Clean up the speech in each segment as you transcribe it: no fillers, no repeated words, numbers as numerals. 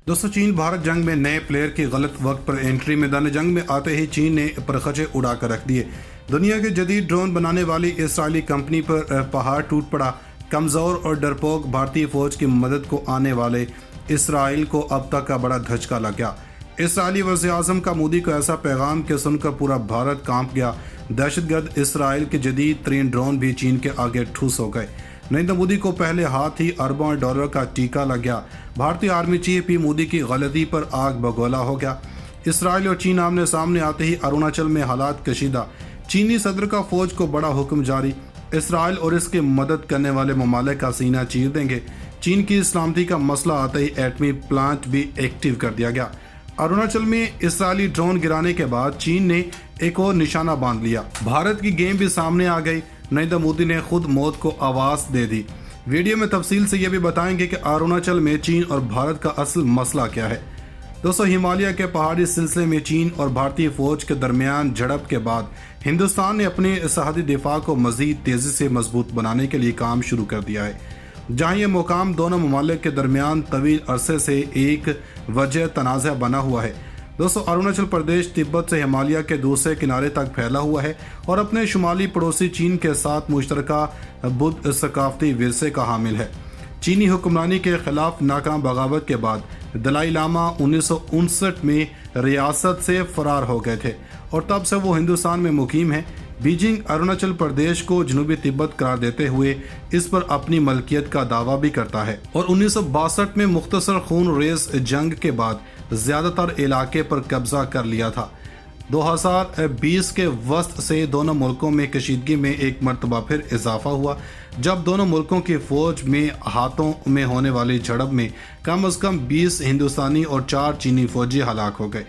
दोस्तों, चीन भारत जंग में नए प्लेयर की गलत वक्त पर एंट्री। मैदान जंग में आते ही चीन ने परखचे उड़ा कर रख दिए। दुनिया के जदीद ड्रोन बनाने वाली इसराइली कंपनी पर पहाड़ टूट पड़ा। कमज़ोर और डरपोक भारतीय फौज की मदद को आने वाले इसराइल को अब तक का बड़ा धचका लग गया। इसराइली वज़ीर-ए-आज़म का मोदी को ऐसा पैगाम के सुनकर पूरा भारत कांप गया। दहशतगर्द इसराइल के जदीद तरीन ड्रोन भी चीन के आगे ठूस हो गए। नरेंद्र मोदी को पहले हाथ ही अरबों डॉलर का टीका लग गया। भारतीय आर्मी चीफ भी मोदी की गलती पर आग बगोला हो गया। इसराइल और चीन आमने सामने आते ही अरुणाचल में हालात कशीदा। चीनी सदर का फौज को बड़ा हुक्म जारी। इसराइल और इसके मदद करने वाले ममालिक का सीना चीर देंगे। चीन की सलामती का मसला आते ही एटमी प्लांट भी एक्टिव कर दिया गया। अरुणाचल में इसराइली ड्रोन गिराने के बाद चीन ने एक और निशाना बांध लिया। भारत की गेम भी सामने आ गई। नरेंद्र मोदी ने खुद मौत को आवाज़ दे दी। वीडियो में तफसील से ये भी बताएंगे कि अरुणाचल में चीन और भारत का असल मसला क्या है। दोस्तों, हिमालय के पहाड़ी सिलसिले में चीन और भारतीय फौज के दरमियान झड़प के बाद हिंदुस्तान ने अपने सरहदी दिफा को मजीद तेज़ी से मजबूत बनाने के लिए काम शुरू कर दिया है। जहाँ ये मुकाम दोनों ममालिक के दरमियान तवील अरसे से एक वजह तनाज़ा बना हुआ है। दोस्तों, अरुणाचल प्रदेश तिब्बत से हिमालय के दूसरे किनारे तक फैला हुआ है और अपने शुमाली पड़ोसी चीन के साथ मुश्तरका बुद्ध सकाफती विरसे का हामिल है। चीनी हुक्मरानी के खिलाफ नाकाम बगावत के बाद दलाई लामा 1959 में रियासत से फरार हो गए थे और तब से वो हिंदुस्तान में मुकीम है। बीजिंग अरुणाचल प्रदेश को जनूबी तिब्बत करार देते हुए इस पर अपनी मलकियत का दावा भी करता है और 1962 में मुख्तसर खून रेस जंग के बाद ज़्यादातर इलाके पर कब्जा कर लिया था। 2020 के वस्त से दोनों मुल्कों में कशीदगी में एक मरतबा फिर इजाफा हुआ, जब दोनों मुल्कों की फ़ौज में हाथों में होने वाली झड़प में कम अज़ कम 20 हिंदुस्तानी और 4 चीनी फौजी हलाक हो गए।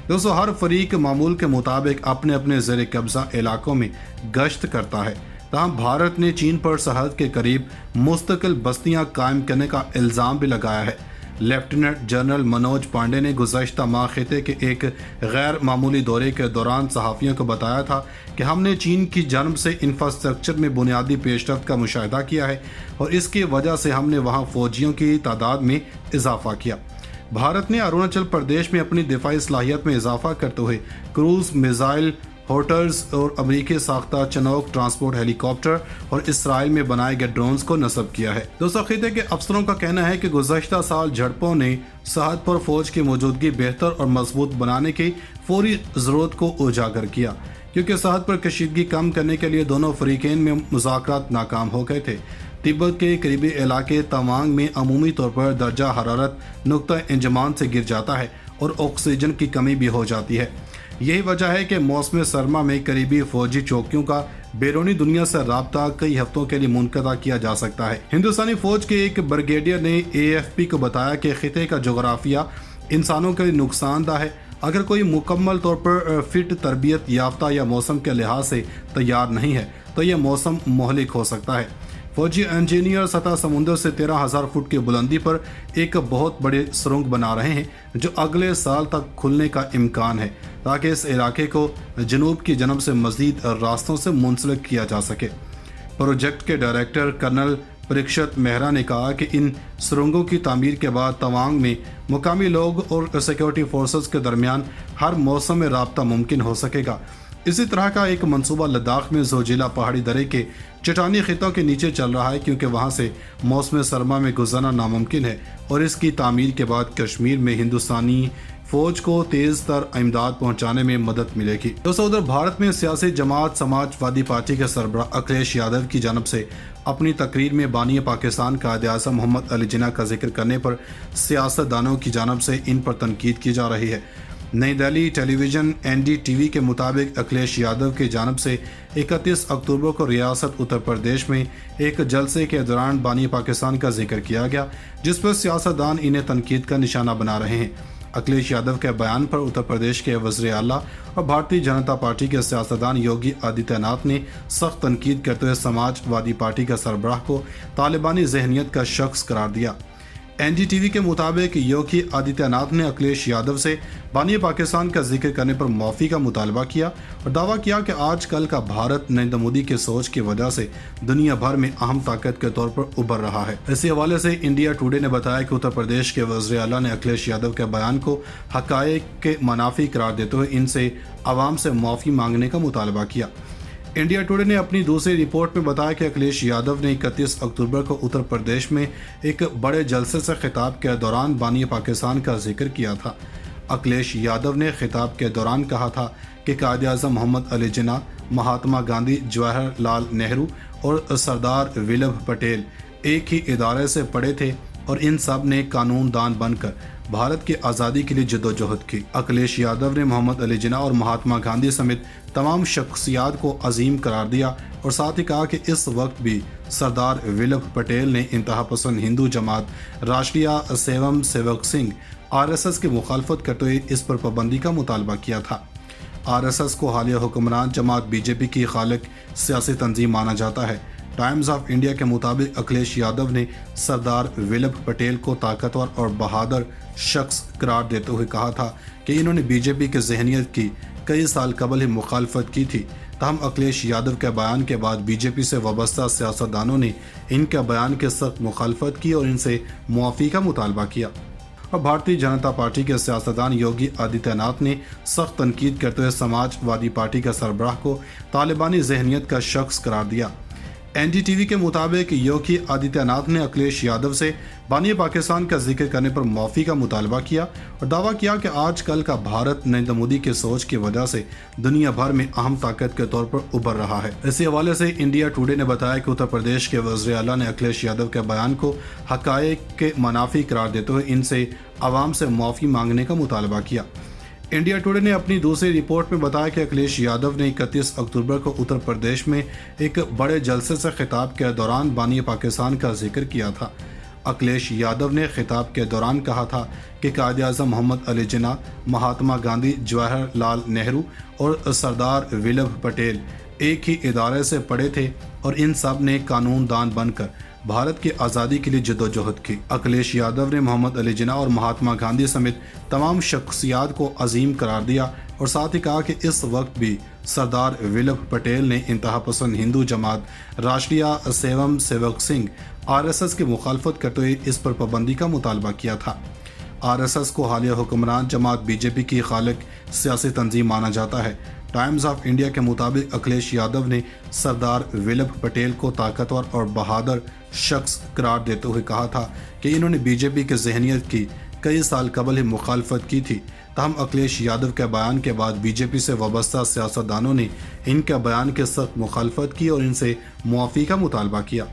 दोस्तों, हर फरीक मामूल के मुताबिक अपने अपने ज़ेर कब्ज़ा इलाकों में गश्त करता है। तहम भारत ने चीन पर सरहद के करीब मुस्तकिल बस्तियां कायम करने का इल्ज़ाम भी लगाया है। लेफ्टिनेंट जनरल मनोज पांडे ने गुज़श्ता माह खिते के एक गैर मामूली दौरे के दौरान सहाफ़ियों को बताया था कि हमने चीन की जन्म से इंफ्रास्ट्रक्चर में बुनियादी पेशरफ्त का मुशाहिदा किया है और इसकी वजह से हमने वहाँ फ़ौजियों की तादाद में इजाफा किया। भारत ने अरुणाचल प्रदेश में अपनी दिफाई सलाहियत में इजाफा करते हुए क्रूज़ मिज़ाइल होटर्स और अमरीकी साख्ता चनोक ट्रांसपोर्ट हेलीकॉप्टर और इसराइल में बनाए गए ड्रोन्स को नस्ब किया है। दोस्तों, खिते के अफसरों का कहना है कि गुज़श्ता साल झड़पों ने सरहद पर फौज की मौजूदगी बेहतर और मजबूत बनाने की फौरी ज़रूरत को उजागर किया, क्योंकि सरहद पर कशीदगी कम करने के लिए दोनों फरीकैन में मुज़ाकरात नाकाम हो गए थे। तिब्बत के करीबी इलाके तवांग में अमूमी तौर पर दर्जा हरारत नुक्ता इंजमान से गिर जाता है और ऑक्सीजन की कमी भी हो जाती है। यही वजह है कि मौसम सरमा में करीबी फौजी चौकियों का बैरूनी दुनिया से राब्ता कई हफ्तों के लिए मुनक़ता किया जा सकता है। हिंदुस्तानी फौज के एक ब्रिगेडियर ने AFP को बताया कि खिते का जोग्राफिया इंसानों के लिए नुकसानदा है। अगर कोई मुकम्मल तौर पर फिट तरबियत याफ्ता या मौसम के लिहाज से तैयार नहीं है तो यह मौसम मोहलिक हो सकता है। फौजी इंजीनियर सतह समुंदर से 13,000 फुट की बुलंदी पर एक बहुत बड़े सुरंग बना रहे हैं जो अगले साल तक खुलने का इम्कान है, ताकि इस इलाके को जनूब की जनब से मज़ीद रास्तों से मुंसलिक किया जा सके। प्रोजेक्ट के डायरेक्टर कर्नल परीक्षत मेहरा ने कहा कि इन सुरंगों की तामीर के बाद तवांग में मुकामी लोग और सिक्योरिटी फोर्सेस के दरमियान हर मौसम में राब्ता मुमकिन हो सकेगा। इसी तरह का एक मंसूबा लद्दाख में जोजिला पहाड़ी दरे के चट्टानी खितों के नीचे चल रहा है, क्योंकि वहां से मौसम सरमा में गुजरना नामुमकिन है और इसकी तामीर के बाद कश्मीर में हिंदुस्तानी फौज को तेज तर इमदाद पहुंचाने में मदद मिलेगी। दोस्तों, उधर भारत में सियासी जमात समाजवादी पार्टी के सरबराह अखिलेश यादव की जानब से अपनी तकरीर में बानी पाकिस्तान कायद-ए-आज़म मोहम्मद अली जिन्ना का जिक्र करने पर सियासतदानों की जानब से इन पर तनकीद की जा रही है। नई दिल्ली टेलीविज़न NDTV के मुताबिक अखिलेश यादव की जानब से 31 अक्टूबर को रियासत उत्तर प्रदेश में एक जलसे के दौरान बानी पाकिस्तान का जिक्र किया गया, जिस पर सियासतदान इन्हें तनकीद का निशाना बना रहे हैं। अखिलेश यादव के बयान पर उत्तर प्रदेश के वज़ीर आला और भारतीय जनता पार्टी के सियासतदान योगी आदित्यनाथ ने सख्त तनकीद करते हुए समाजवादी पार्टी के सरबराह को तालिबानी जहनीत का शख्स करार दिया। NDTV کے مطابق یوگی آدتیہ ناتھ نے اکھلیش یادو سے بانی پاکستان کا ذکر کرنے پر معافی کا مطالبہ کیا اور دعویٰ کیا کہ آج کل کا بھارت نریندر مودی کی سوچ کی وجہ سے دنیا بھر میں اہم طاقت کے طور پر ابھر رہا ہے۔ اسی حوالے سے انڈیا ٹوڈے نے بتایا کہ اتر پردیش کے وزیر اعلیٰ نے اکھلیش یادو کے بیان کو حقائق کے منافی قرار دیتے ہوئے ان سے عوام سے معافی مانگنے کا مطالبہ کیا۔ انڈیا ٹوڈے نے اپنی دوسری رپورٹ میں بتایا کہ اکھلیش یادو نے 31 اکتوبر کو اتر پردیش میں ایک بڑے جلسے سے خطاب کے دوران بانی پاکستان کا ذکر کیا تھا۔ اکھلیش یادو نے خطاب کے دوران کہا تھا کہ قائد اعظم محمد علی جناح، مہاتما گاندھی، جواہر لال نہرو اور سردار ولبھ پٹیل ایک ہی ادارے سے پڑھے تھے اور ان سب نے قانون دان بن کر بھارت کی آزادی کے لیے جدوجہد کی۔ اکھلیش یادو نے محمد علی جناح اور مہاتما گاندھی سمیت تمام شخصیات کو عظیم قرار دیا اور ساتھ ہی کہا کہ اس وقت بھی سردار ولبھ پٹیل نے انتہا پسند ہندو جماعت راشٹریہ سیوم سیوک سنگھ RSS کی مخالفت کرتے ہوئے اس پر پابندی کا مطالبہ کیا تھا۔ RSS کو حالیہ حکمران جماعت BJP کی خالق سیاسی تنظیم مانا جاتا ہے۔ ٹائمز آف انڈیا کے مطابق اکھلیش یادو نے سردار ولبھ پٹیل کو طاقتور اور بہادر شخص قرار دیتے ہوئے کہا تھا کہ انہوں نے BJP کی ذہنیت کی کئی سال قبل ہی مخالفت کی تھی، تاہم اکھلیش یادو کے بیان کے بعد BJP سے وابستہ سیاستدانوں نے ان کے بیان کی سخت مخالفت کی اور ان سے معافی کا مطالبہ کیا۔ اور بھارتی جنتا پارٹی کے سیاستدان یوگی آدتیہ ناتھ نے سخت تنقید کرتے ہوئے سماج وادی پارٹی کے سربراہ کو طالبانی ذہنیت کا شخص قرار دیا۔ NDTV کے مطابق یوگی آدتیہ ناتھ نے اکھلیش یادو سے بانی پاکستان کا ذکر کرنے پر معافی کا مطالبہ کیا اور دعویٰ کیا کہ آج کل کا بھارت نریندر مودی کی سوچ کی وجہ سے دنیا بھر میں اہم طاقت کے طور پر ابھر رہا ہے۔ اسی حوالے سے انڈیا ٹوڈے نے بتایا کہ اتر پردیش کے وزیر اعلیٰ نے اکھلیش یادو کے بیان کو حقائق کے منافی قرار دیتے ہوئے ان سے عوام سے معافی مانگنے کا مطالبہ کیا۔ انڈیا ٹوڈے نے اپنی دوسری رپورٹ میں بتایا کہ اکھلیش یادو نے 31 اکتوبر کو اتر پردیش میں ایک بڑے جلسے سے خطاب کے دوران بانی پاکستان کا ذکر کیا تھا۔ اکھلیش یادو نے خطاب کے دوران کہا تھا کہ قائد اعظم محمد علی جناح، مہاتما گاندھی، جواہر لال نہرو اور سردار ولبھ پٹیل ایک ہی ادارے سے پڑھے تھے اور ان سب نے قانون دان بن کر بھارت کی آزادی کے لیے جدوجہد کی۔ اکھلیش یادو نے محمد علی جناح اور مہاتما گاندھی سمیت تمام شخصیات کو عظیم قرار دیا اور ساتھ ہی کہا کہ اس وقت بھی سردار ولبھ پٹیل نے انتہا پسند ہندو جماعت راشٹریہ سیوم سیوک سنگھ RSS کی مخالفت کرتے ہوئے اس پر پابندی کا مطالبہ کیا تھا۔ RSS کو حالیہ حکمران جماعت BJP کی خالق سیاسی تنظیم مانا جاتا ہے۔ ٹائمز آف انڈیا کے مطابق اکھلیش یادو نے سردار ولبھ پٹیل کو طاقتور اور بہادر شخص قرار دیتے ہوئے کہا تھا کہ انہوں نے BJP کی ذہنیت کی کئی سال قبل ہی مخالفت کی تھی، تاہم اکھلیش یادو کے بیان کے بعد BJP سے وابستہ سیاستدانوں نے ان کے بیان کی سخت مخالفت کی اور ان سے معافی کا مطالبہ کیا۔